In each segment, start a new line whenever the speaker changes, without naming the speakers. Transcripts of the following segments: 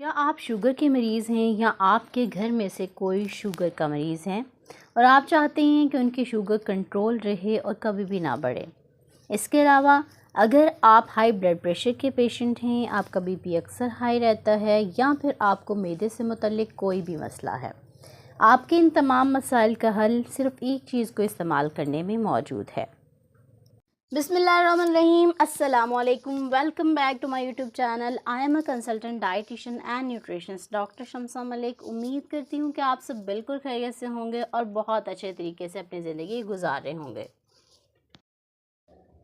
क्या आप शुगर के मरीज़ हैं या आपके घर में से कोई शुगर का मरीज़ है और आप चाहते हैं कि उनकी शुगर कंट्रोल रहे और कभी भी ना बढ़े। इसके अलावा अगर आप हाई ब्लड प्रेशर के पेशेंट हैं, आपका बीपी अक्सर हाई रहता है या फिर आपको मैदे से मुतल्लिक कोई भी मसला है, आपके इन तमाम मसाइल का हल सिर्फ़ एक चीज़ को इस्तेमाल करने में मौजूद है। बिस्मिल्लाहिर्रहमानिर्रहीम, अस्सलामुअलैकुम। Welcome back to my YouTube channel. I am a consultant dietitian and nutritionist doctor Shamsa Malik. उम्मीद करती हूँ कि आप सब बिल्कुल खैरियत से होंगे और बहुत अच्छे तरीके से अपनी ज़िंदगी गुजार रहे होंगे।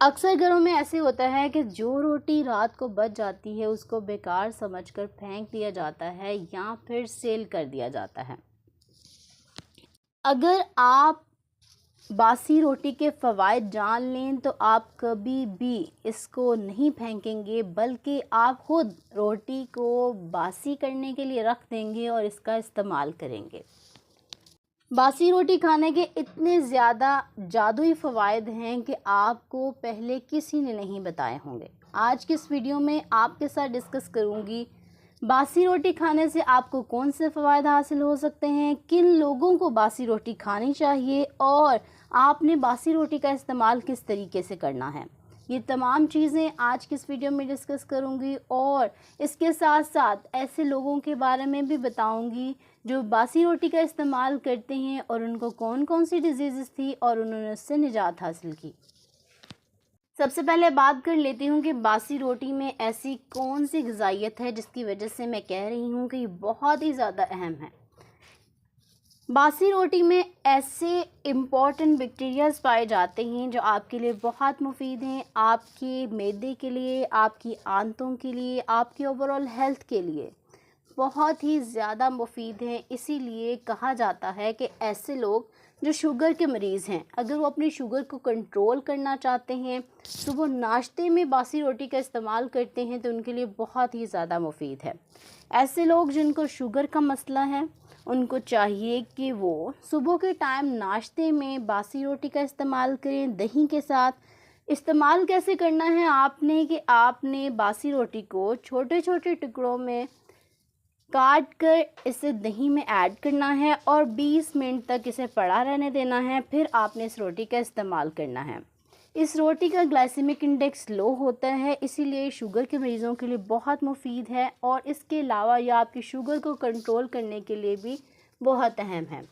अक्सर घरों में ऐसे होता है कि जो रोटी रात को बच जाती है उसको बेकार समझकर फेंक दिया जाता है या फिर सेल कर दिया जाता है। अगर आप बासी रोटी के फ़वाइद जान लें तो आप कभी भी इसको नहीं फेंकेंगे, बल्कि आप खुद रोटी को बासी करने के लिए रख देंगे और इसका इस्तेमाल करेंगे। बासी रोटी खाने के इतने ज़्यादा जादुई फ़वाइद हैं कि आपको पहले किसी ने नहीं बताए होंगे। आज की इस वीडियो में आपके साथ डिस्कस करूँगी बासी रोटी खाने से आपको कौन से फ़वाइद हासिल हो सकते हैं, किन लोगों को बासी रोटी खानी चाहिए और आपने बासी रोटी का इस्तेमाल किस तरीके से करना है। ये तमाम चीज़ें आज की इस वीडियो में डिस्कस करूंगी और इसके साथ साथ ऐसे लोगों के बारे में भी बताऊंगी जो बासी रोटी का इस्तेमाल करते हैं और उनको कौन कौन सी डिजीज़ थी और उन्होंने उससे निजात हासिल की। सबसे पहले बात कर लेती हूँ कि बासी रोटी में ऐसी कौन सी ग़िज़ाइयत है जिसकी वजह से मैं कह रही हूँ कि ये बहुत ही ज़्यादा अहम है। बासी रोटी में ऐसे इम्पॉर्टेंट बैक्टीरियाज पाए जाते हैं जो आपके लिए बहुत मुफीद हैं, आपके मैदे के लिए, आपकी आंतों के लिए, आपकी ओवरऑल हेल्थ के लिए बहुत ही ज़्यादा मुफीद हैं। इसीलिए कहा जाता है कि ऐसे लोग जो शुगर के मरीज़ हैं, अगर वो अपनी शुगर को कंट्रोल करना चाहते हैं तो वो नाश्ते में बासी रोटी का इस्तेमाल करते हैं तो उनके लिए बहुत ही ज़्यादा मुफीद है। ऐसे लोग जिनको शुगर का मसला है उनको चाहिए कि वो सुबह के टाइम नाश्ते में बासी रोटी का इस्तेमाल करें दही के साथ। इस्तेमाल कैसे करना है आपने बासी रोटी को छोटे छोटे टुकड़ों में काट कर इसे दही में ऐड करना है और 20 मिनट तक इसे पड़ा रहने देना है। फिर आपने इस रोटी का इस्तेमाल करना है। इस रोटी का ग्लाइसेमिक इंडेक्स लो होता है, इसीलिए शुगर के मरीज़ों के लिए बहुत मुफीद है और इसके अलावा यह आपकी शुगर को कंट्रोल करने के लिए भी बहुत अहम है।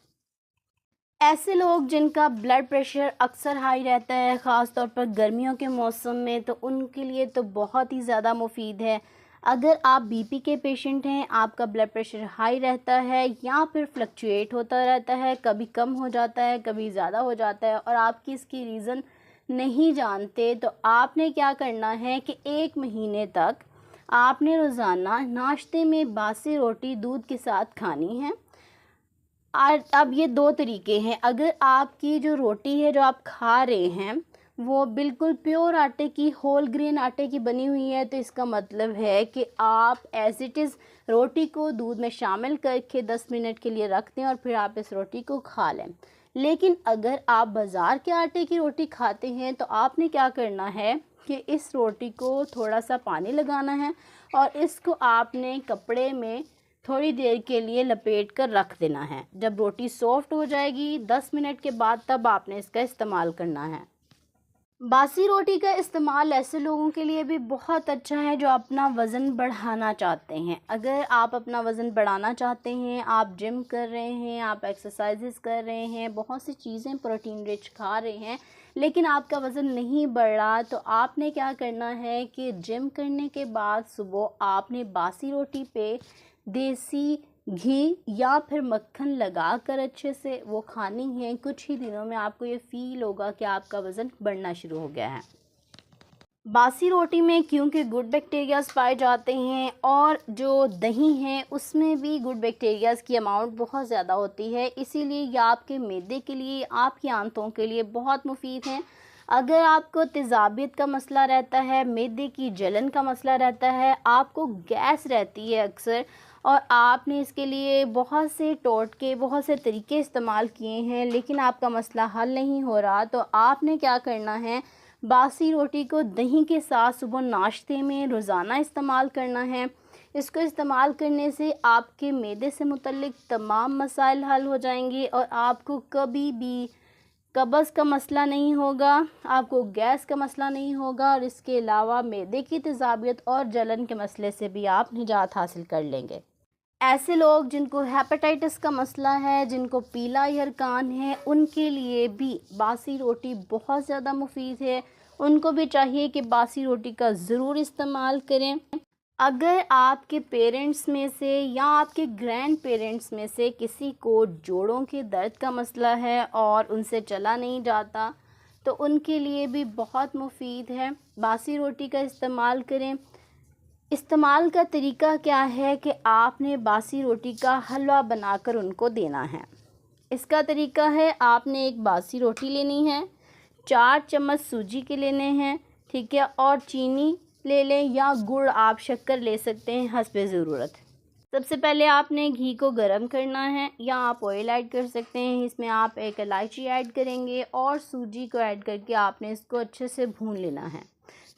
ऐसे लोग जिनका ब्लड प्रेशर अक्सर हाई रहता है, ख़ास तौर पर गर्मियों के मौसम में, तो उनके लिए तो बहुत ही ज़्यादा मुफीद है। अगर आप बीपी के पेशेंट हैं, आपका ब्लड प्रेशर हाई रहता है या फिर फ्लक्चुएट होता रहता है, कभी कम हो जाता है कभी ज़्यादा हो जाता है और आपकी इसकी रीज़न नहीं जानते, तो आपने क्या करना है कि 1 महीने तक आपने रोज़ाना नाश्ते में बासी रोटी दूध के साथ खानी है। और अब ये 2 तरीके हैं। अगर आपकी जो रोटी है जो आप खा रहे हैं वो बिल्कुल प्योर आटे की, होल ग्रेन आटे की बनी हुई है, तो इसका मतलब है कि आप एज़ इट इज़ रोटी को दूध में शामिल करके 10 मिनट के लिए रख दें और फिर आप इस रोटी को खा लें। लेकिन अगर आप बाज़ार के आटे की रोटी खाते हैं तो आपने क्या करना है कि इस रोटी को थोड़ा सा पानी लगाना है और इसको आपने कपड़े में थोड़ी देर के लिए लपेट कर रख देना है। जब रोटी सॉफ्ट हो जाएगी 10 मिनट के बाद, तब आपने इसका इस्तेमाल करना है। बासी रोटी का इस्तेमाल ऐसे लोगों के लिए भी बहुत अच्छा है जो अपना वज़न बढ़ाना चाहते हैं। अगर आप अपना वज़न बढ़ाना चाहते हैं, आप जिम कर रहे हैं, आप एक्सरसाइजेस कर रहे हैं, बहुत सी चीज़ें प्रोटीन रिच खा रहे हैं, लेकिन आपका वज़न नहीं बढ़ रहा, तो आपने क्या करना है कि जिम करने के बाद सुबह आपने बासी रोटी पे देसी घी या फिर मक्खन लगाकर अच्छे से वो खानी है। कुछ ही दिनों में आपको ये फ़ील होगा कि आपका वज़न बढ़ना शुरू हो गया है। बासी रोटी में क्योंकि गुड बैक्टीरियाज़ पाए जाते हैं और जो दही है उसमें भी गुड बैक्टीरियाज़ की अमाउंट बहुत ज़्यादा होती है, इसीलिए ये आपके मैदे के लिए, आपकी आंतों के लिए बहुत मुफीद हैं। अगर आपको तेज़ाबियत का मसला रहता है, मैदे की जलन का मसला रहता है, आपको गैस रहती है अक्सर और आपने इसके लिए बहुत से टोटके, बहुत से तरीके इस्तेमाल किए हैं लेकिन आपका मसला हल नहीं हो रहा, तो आपने क्या करना है, बासी रोटी को दही के साथ सुबह नाश्ते में रोज़ाना इस्तेमाल करना है। इसको इस्तेमाल करने से आपके मैदे से मुतल्लिक तमाम मसाइल हल हो जाएंगे और आपको कभी भी कब्ज़ का मसला नहीं होगा, आपको गैस का मसला नहीं होगा और इसके अलावा मैदे की तेज़ाबियत और जलन के मसले से भी आप निजात हासिल कर लेंगे। ऐसे लोग जिनको हेपेटाइटिस का मसला है, जिनको पीला यरकान है, उनके लिए भी बासी रोटी बहुत ज़्यादा मुफीद है। उनको भी चाहिए कि बासी रोटी का ज़रूर इस्तेमाल करें। अगर आपके पेरेंट्स में से या आपके ग्रैंड पेरेंट्स में से किसी को जोड़ों के दर्द का मसला है और उनसे चला नहीं जाता, तो उनके लिए भी बहुत मुफीद है। बासी रोटी का इस्तेमाल करें। इस्तेमाल का तरीका क्या है कि आपने बासी रोटी का हलवा बनाकर उनको देना है। इसका तरीका है, आपने एक बासी रोटी लेनी है, 4 चम्मच सूजी के लेने हैं, ठीक है, और चीनी ले लें या गुड़, आप शक्कर ले सकते हैं हस्बे ज़रूरत। सबसे पहले आपने घी को गरम करना है या आप ऑयल ऐड कर सकते हैं। इसमें आप एक इलायची ऐड करेंगे और सूजी को ऐड करके आपने इसको अच्छे से भून लेना है।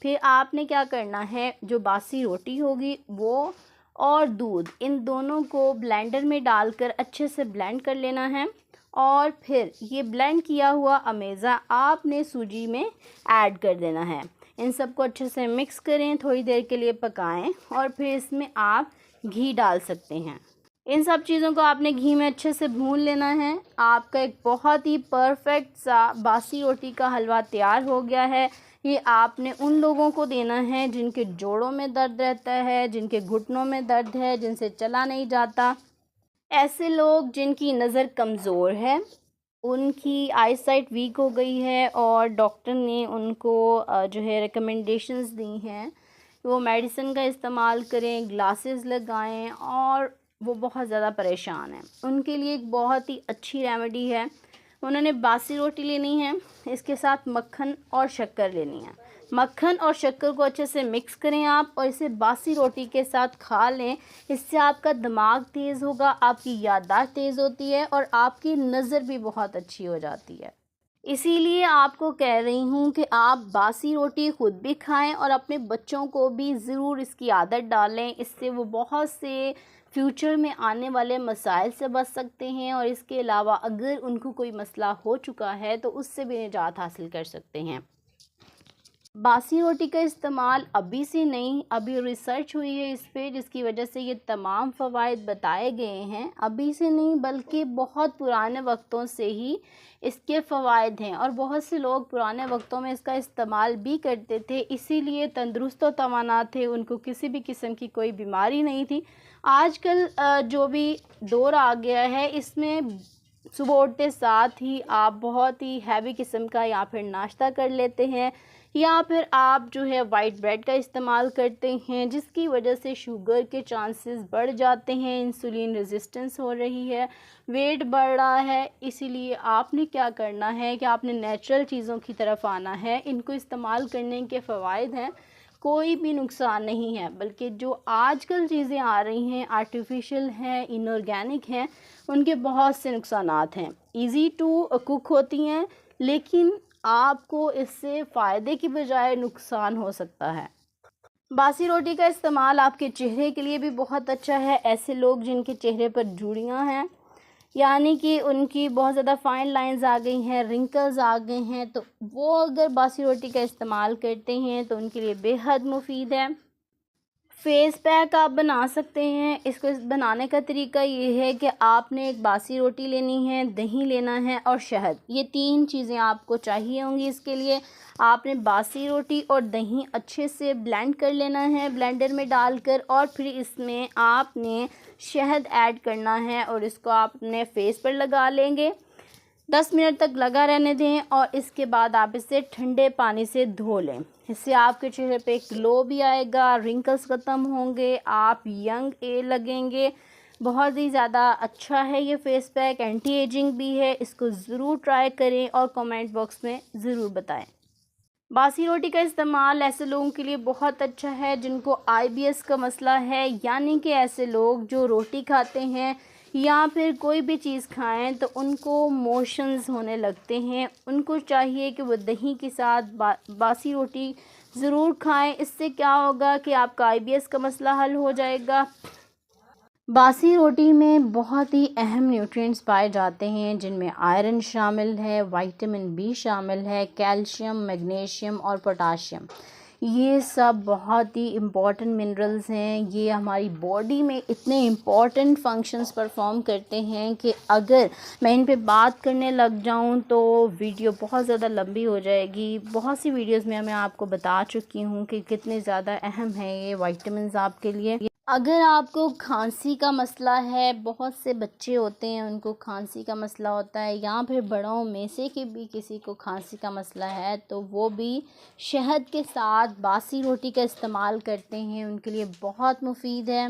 फिर आपने क्या करना है, जो बासी रोटी होगी वो और दूध, इन दोनों को ब्लेंडर में डालकर अच्छे से ब्लेंड कर लेना है और फिर ये ब्लेंड किया हुआ अमेज़ा आपने सूजी में ऐड कर देना है। इन सबको अच्छे से मिक्स करें, थोड़ी देर के लिए पकाएं और फिर इसमें आप घी डाल सकते हैं। इन सब चीज़ों को आपने घी में अच्छे से भून लेना है। आपका एक बहुत ही परफेक्ट सा बासी रोटी का हलवा तैयार हो गया है। ये आपने उन लोगों को देना है जिनके जोड़ों में दर्द रहता है, जिनके घुटनों में दर्द है, जिनसे चला नहीं जाता। ऐसे लोग जिनकी नज़र कमज़ोर है, उनकी आईसाइट वीक हो गई है और डॉक्टर ने उनको जो है रिकमेंडेशंस दी हैं, वो मेडिसिन का इस्तेमाल करें, ग्लासेस लगाएं और वो बहुत ज़्यादा परेशान हैं, उनके लिए एक बहुत ही अच्छी रेमेडी है। उन्होंने बासी रोटी लेनी है, इसके साथ मक्खन और शक्कर लेनी है। मक्खन और शक्कर को अच्छे से मिक्स करें आप और इसे बासी रोटी के साथ खा लें। इससे आपका दिमाग तेज़ होगा, आपकी याददाश्त तेज़ होती है और आपकी नज़र भी बहुत अच्छी हो जाती है। इसीलिए आपको कह रही हूँ कि आप बासी रोटी ख़ुद भी खाएं और अपने बच्चों को भी ज़रूर इसकी आदत डालें। इससे वो बहुत से फ्यूचर में आने वाले मसाइल से बच सकते हैं और इसके अलावा अगर उनको कोई मसला हो चुका है तो उससे भी निजात हासिल कर सकते हैं। बासी रोटी का इस्तेमाल अभी से नहीं, अभी रिसर्च हुई है इस पे, जिसकी वजह से ये तमाम फ़वाइद बताए गए हैं। अभी से नहीं बल्कि बहुत पुराने वक्तों से ही इसके फ़वाइद हैं और बहुत से लोग पुराने वक्तों में इसका इस्तेमाल भी करते थे, इसीलिए तंदुरुस्त व तवाना थे, उनको किसी भी किस्म की कोई बीमारी नहीं थी। आजकल जो भी दौर आ गया है, इसमें सुबह उठते साथ ही आप बहुत ही हैवी किस्म का या फिर नाश्ता कर लेते हैं या फिर आप जो है वाइट ब्रेड का इस्तेमाल करते हैं, जिसकी वजह से शुगर के चांसेस बढ़ जाते हैं, इंसुलिन रेजिस्टेंस हो रही है, वेट बढ़ रहा है। इसीलिए आपने क्या करना है कि आपने नेचुरल चीज़ों की तरफ आना है। इनको इस्तेमाल करने के फ़वाइद हैं, कोई भी नुकसान नहीं है, बल्कि जो आजकल चीज़ें आ रही हैं आर्टिफिशियल हैं, इनऑर्गेनिक हैं, उनके बहुत से नुकसानात हैं। इजी टू कुक होती हैं लेकिन आपको इससे फ़ायदे की बजाय नुकसान हो सकता है। बासी रोटी का इस्तेमाल आपके चेहरे के लिए भी बहुत अच्छा है। ऐसे लोग जिनके चेहरे पर झुर्रियाँ हैं, यानी कि उनकी बहुत ज़्यादा फाइन लाइंस आ गई हैं, रिंकल्स आ गए हैं, तो वो अगर बासी रोटी का इस्तेमाल करते हैं तो उनके लिए बेहद मुफीद है। फेस पैक आप बना सकते हैं। इसको बनाने का तरीका ये है कि आपने एक बासी रोटी लेनी है, दही लेना है और शहद, ये 3 चीज़ें आपको चाहिए होंगी। इसके लिए आपने बासी रोटी और दही अच्छे से ब्लेंड कर लेना है ब्लेंडर में डालकर और फिर इसमें आपने शहद ऐड करना है और इसको आपने फेस पर लगा लेंगे। 10 मिनट तक लगा रहने दें और इसके बाद आप इसे ठंडे पानी से धो लें। इससे आपके चेहरे पे ग्लो भी आएगा, रिंकल्स ख़त्म होंगे, आप यंग ए लगेंगे। बहुत ही ज़्यादा अच्छा है ये फेस पैक, एंटी एजिंग भी है। इसको ज़रूर ट्राई करें और कमेंट बॉक्स में ज़रूर बताएं। बासी रोटी का इस्तेमाल ऐसे लोगों के लिए बहुत अच्छा है जिनको IBS का मसला है, यानी कि ऐसे लोग जो रोटी खाते हैं या फिर कोई भी चीज़ खाएं तो उनको मोशंस होने लगते हैं। उनको चाहिए कि वो दही के साथ बासी रोटी ज़रूर खाएं। इससे क्या होगा कि आपका आईबीएस का मसला हल हो जाएगा। बासी रोटी में बहुत ही अहम न्यूट्रिएंट्स पाए जाते हैं, जिनमें आयरन शामिल है, विटामिन बी शामिल है, कैल्शियम, मैग्नीशियम और पोटाशियम। ये सब बहुत ही इम्पॉर्टेंट मिनरल्स हैं। ये हमारी बॉडी में इतने इम्पॉर्टेंट फंक्शंस परफॉर्म करते हैं कि अगर मैं इन पे बात करने लग जाऊं तो वीडियो बहुत ज़्यादा लंबी हो जाएगी। बहुत सी वीडियोस में मैं आपको बता चुकी हूँ कि कितने ज़्यादा अहम है ये विटामिन्स आपके लिए। अगर आपको खांसी का मसला है, बहुत से बच्चे होते हैं उनको खांसी का मसला होता है, या फिर बड़ों में से कि भी किसी को खांसी का मसला है, तो वो भी शहद के साथ बासी रोटी का इस्तेमाल करते हैं, उनके लिए बहुत मुफीद है।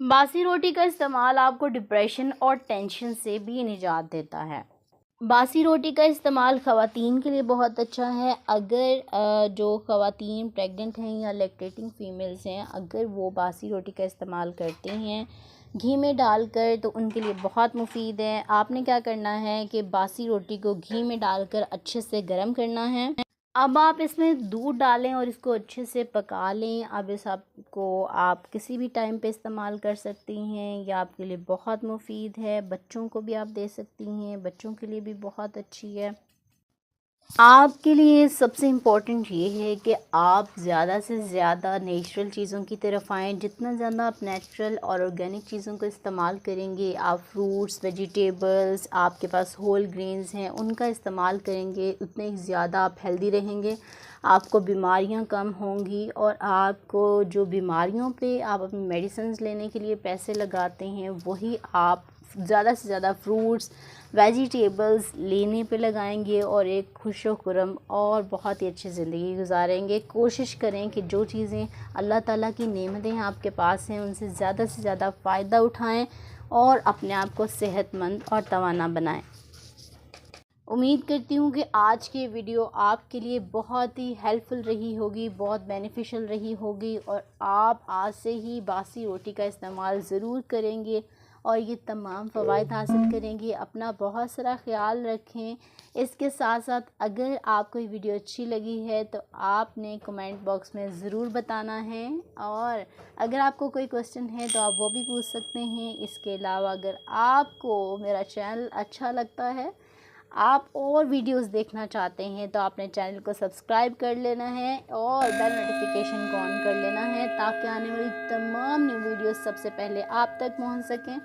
बासी रोटी का इस्तेमाल आपको डिप्रेशन और टेंशन से भी निजात देता है। बासी रोटी का इस्तेमाल ख़वातीन के लिए बहुत अच्छा है। अगर जो ख़वातीन प्रेग्नेंट हैं या लैक्टेटिंग फ़ीमेल्स हैं, अगर वो बासी रोटी का इस्तेमाल करते हैं घी में डालकर, तो उनके लिए बहुत मुफीद है। आपने क्या करना है कि बासी रोटी को घी में डालकर अच्छे से गर्म करना है। अब आप इसमें दूध डालें और इसको अच्छे से पका लें। अब इस आपको आप किसी भी टाइम पे इस्तेमाल कर सकती हैं, यह आपके लिए बहुत मुफीद है। बच्चों को भी आप दे सकती हैं, बच्चों के लिए भी बहुत अच्छी है। आपके लिए सबसे इम्पोर्टेंट ये है कि आप ज़्यादा से ज़्यादा नेचुरल चीज़ों की तरफ आएँ। जितना ज़्यादा आप नेचुरल और ऑर्गेनिक चीज़ों को इस्तेमाल करेंगे, आप फ्रूट्स, वेजिटेबल्स, आपके पास होल ग्रेन्स हैं, उनका इस्तेमाल करेंगे, उतने ही ज़्यादा आप हेल्दी रहेंगे। आपको बीमारियां कम होंगी, और आपको जो बीमारियों पे आप अपनी मेडिसिन्स लेने के लिए पैसे लगाते हैं, वही आप ज़्यादा से ज़्यादा फ्रूट्स, वेजिटेबल्स लेने पे लगाएंगे और एक खुश व खुर्रम और बहुत ही अच्छी ज़िंदगी गुजारेंगे। कोशिश करें कि जो चीज़ें अल्लाह ताला की नेमतें आपके पास हैं, उनसे से ज़्यादा फ़ायदा उठाएं और अपने आप को सेहतमंद और तवाना बनाएं। उम्मीद करती हूँ कि आज की वीडियो आपके लिए बहुत ही हेल्पफुल रही होगी, बहुत बेनिफिशियल रही होगी, और आप आज से ही बासी रोटी का इस्तेमाल ज़रूर करेंगे और ये तमाम फ़वाइद हासिल करेंगे। अपना बहुत सारा ख्याल रखें। इसके साथ साथ अगर आपको ये वीडियो अच्छी लगी है तो आपने कमेंट बॉक्स में ज़रूर बताना है, और अगर आपको कोई क्वेश्चन है तो आप वो भी पूछ सकते हैं। इसके अलावा अगर आपको मेरा चैनल अच्छा लगता है, आप और वीडियोस देखना चाहते हैं, तो आपने चैनल को सब्सक्राइब कर लेना है और बेल नोटिफिकेशन को ऑन कर लेना है, ताकि आने वाली तमाम न्यू वीडियोस सबसे पहले आप तक पहुंच सकें।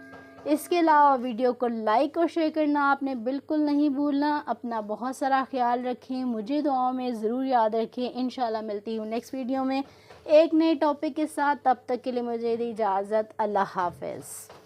इसके अलावा वीडियो को लाइक और शेयर करना आपने बिल्कुल नहीं भूलना। अपना बहुत सारा ख्याल रखें, मुझे दुआओं में ज़रूर याद रखें। इंशाल्लाह मिलती हूँ नेक्स्ट वीडियो में एक नए टॉपिक के साथ। तब तक के लिए मुझे दी इजाज़त। अल्लाह हाफ़िज़।